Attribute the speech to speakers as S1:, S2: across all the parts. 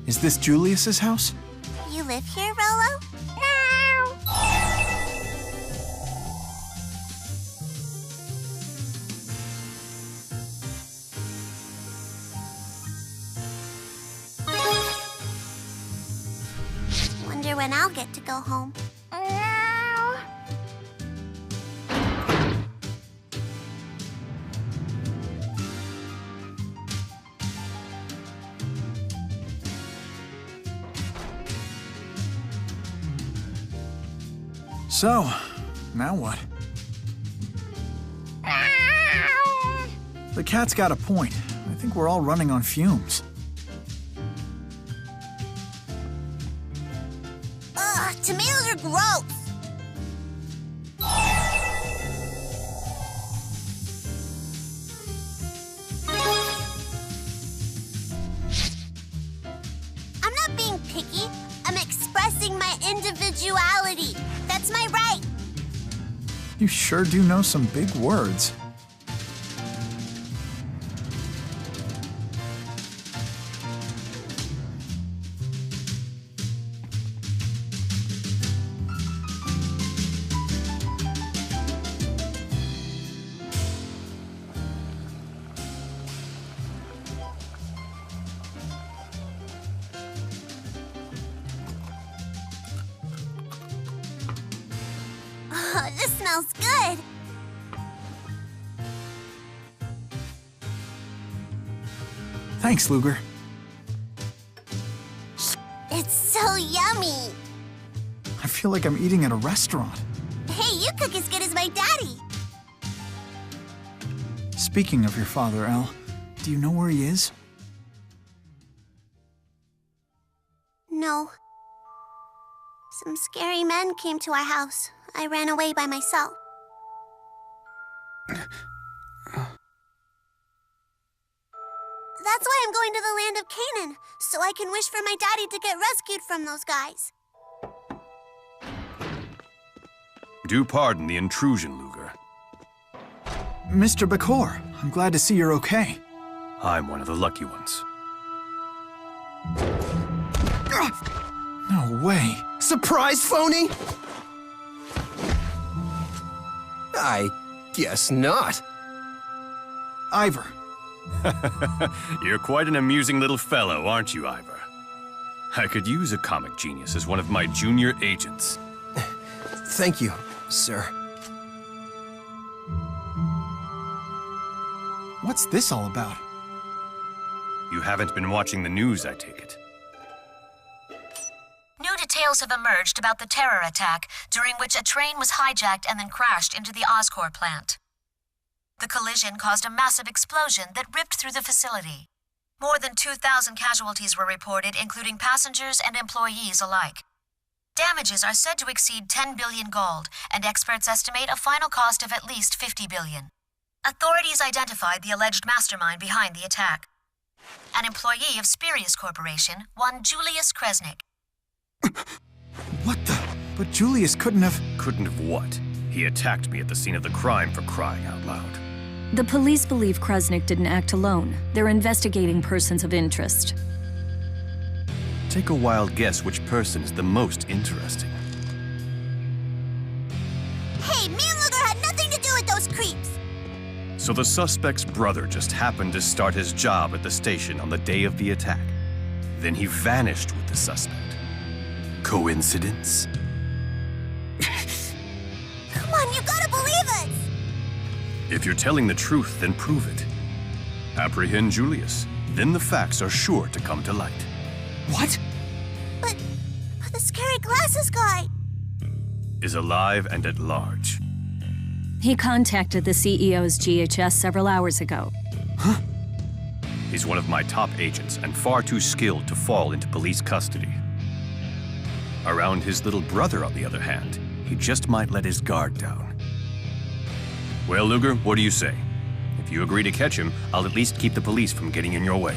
S1: Is this Julius's house?
S2: You live here, Rolo? Wonder when I'll get to go home.
S1: So, now what? The cat's got a point. I think we're all running on fumes.
S2: Ugh, tomatoes are gross. I'm not being picky. I'm expressing my individuality. That's my right.
S1: You sure do know some big words.
S2: Oh, this smells good.
S1: Thanks, Luger.
S2: It's so yummy.
S1: I feel like I'm eating at a restaurant.
S2: Hey, you cook as good as my daddy.
S1: Speaking of your father, Al, do you know where he is?
S2: No. Some scary men came to our house. I ran away by myself. That's why I'm going to the land of Canaan, so I can wish for my daddy to get rescued from those guys.
S3: Do pardon the intrusion, Luger.
S1: Mr. Bakor, I'm glad to see you're okay.
S3: I'm one of the lucky ones.
S1: No way.
S4: Surprise, phony? I guess not.
S1: Ivor.
S3: You're quite an amusing little fellow, aren't you, Ivor? I could use a comic genius as one of my junior agents.
S4: Thank you, sir.
S1: What's this all about?
S3: You haven't been watching the news, I take it.
S5: New details have emerged about the terror attack, during which a train was hijacked and then crashed into the Oscorp plant. The collision caused a massive explosion that ripped through the facility. More than 2,000 casualties were reported, including passengers and employees alike. Damages are said to exceed 10 billion gold, and experts estimate a final cost of at least 50 billion. Authorities identified the alleged mastermind behind the attack. An employee of Spirius Corporation, one Julius Kresnik.
S1: What the? But Julius couldn't have...
S3: Couldn't have what? He attacked me at the scene of the crime, for crying out loud.
S6: The police believe Kresnik didn't act alone. They're investigating persons of interest.
S3: Take a wild guess which person is the most interesting.
S2: Hey, me and Luger had nothing to do with those creeps.
S3: So the suspect's brother just happened to start his job at the station on the day of the attack. Then he vanished with the suspect. Coincidence?
S2: Come on, you gotta believe us!
S3: If you're telling the truth, then prove it. Apprehend Julius. Then the facts are sure to come to light.
S1: What?
S2: But the scary glasses guy...
S3: Is alive and at large.
S6: He contacted the CEO's GHS several hours ago.
S1: Huh?
S3: He's one of my top agents and far too skilled to fall into police custody. Around his little brother, on the other hand, he just might let his guard down. Well, Luger, what do you say? If you agree to catch him, I'll at least keep the police from getting in your way.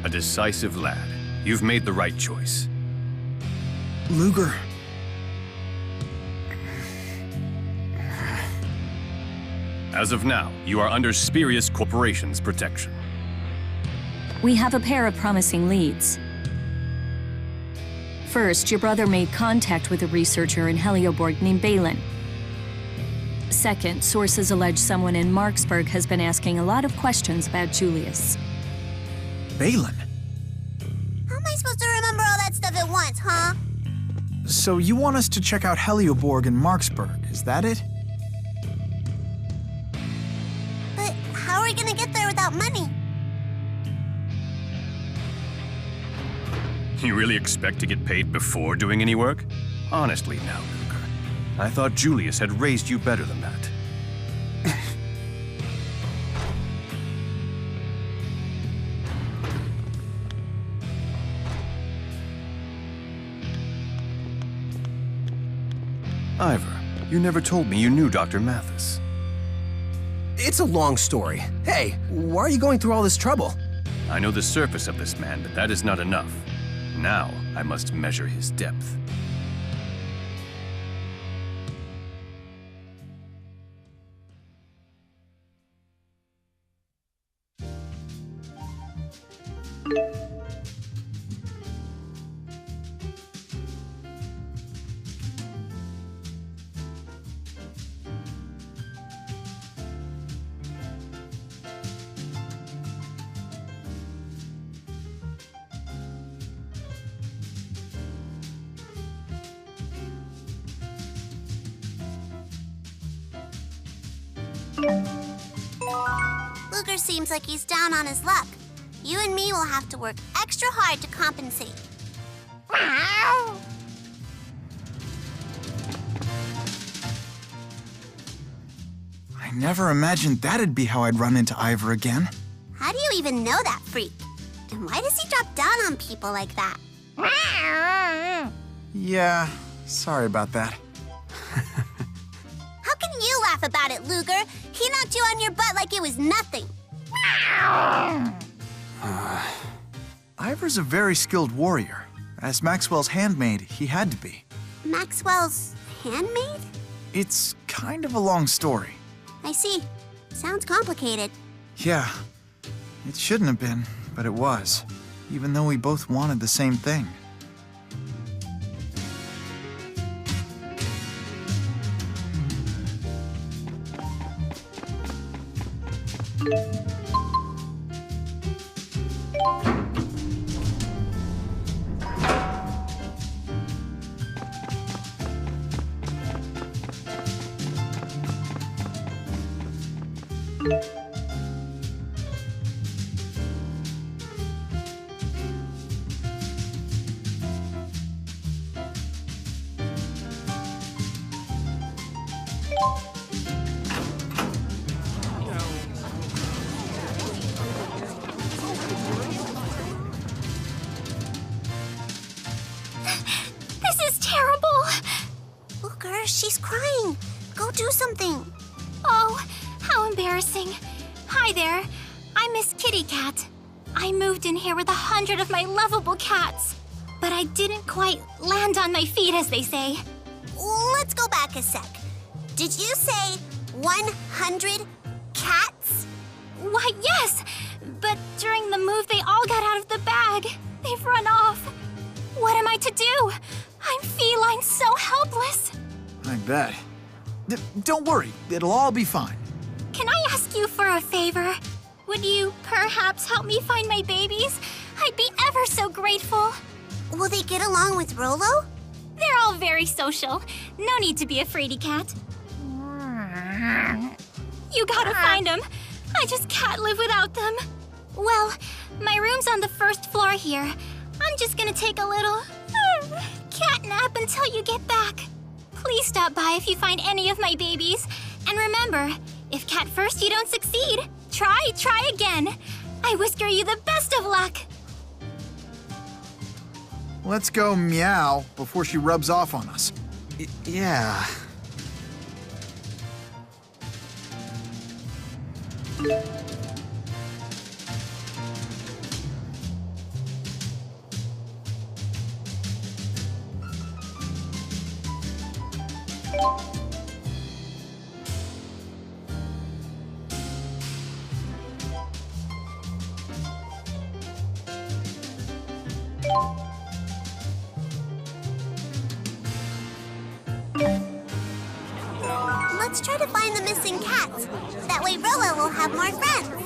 S3: A decisive lad. You've made the right choice.
S1: Luger.
S3: As of now, you are under Spurious Corporation's protection.
S6: We have a pair of promising leads. First, your brother made contact with a researcher in Helioborg named Balin. Second, sources allege someone in Marksburg has been asking a lot of questions about Julius.
S1: Balin?
S2: How am I supposed to remember all that stuff at once, huh?
S1: So you want us to check out Helioborg and Marksburg, is that it?
S2: But how are we gonna get there without money?
S3: You really expect to get paid before doing any work? Honestly now, Luger. I thought Julius had raised you better than that. Ivor, you never told me you knew Dr. Mathis.
S4: It's a long story. Hey, why are you going through all this trouble?
S3: I know the surface of this man, but that is not enough. Now, I must measure his depth.
S2: Luger seems like he's down on his luck. You and me will have to work extra hard to compensate.
S1: I never imagined that'd be how I'd run into Ivor again.
S2: How do you even know that freak? And why does he drop down on people like that?
S1: Yeah, sorry about that.
S2: How can you laugh about it, Luger? He knocked you on your butt like it was nothing.
S1: Ivor's a very skilled warrior. As Maxwell's handmaid, he had to be.
S2: Maxwell's handmaid?
S1: It's kind of a long story.
S2: I see. Sounds complicated.
S1: Yeah, it shouldn't have been, but it was. Even though we both wanted the same thing.
S2: This is terrible. Luger, she's crying. Go do something.
S7: Oh, how embarrassing. Hi there. I'm Miss Kitty Cat. I moved in here with 100 of my lovable cats. But I didn't quite land on my feet, as they say.
S2: Let's go back a sec. Did you say 100 cats?
S7: Why, yes. But during the move, they all got out of the bag. They've run off. What am I to do? I'm feline, so helpless.
S1: I bet. Don't worry, it'll all be fine.
S7: Can I ask you for a favor? Would you perhaps help me find my babies? I'd be ever so grateful.
S2: Will they get along with Rolo?
S7: They're all very social. No need to be a fraidy cat. You gotta find them. I just can't live without them. Well, my room's on the first floor here. I'm just gonna take a little cat nap until you get back. Please stop by if you find any of my babies. And remember, if cat first you don't succeed, try again. I whisker you the best of luck.
S1: Let's go meow before she rubs off on us. Yeah.
S2: Let's try to find the missing cats. That way Roa will have more friends.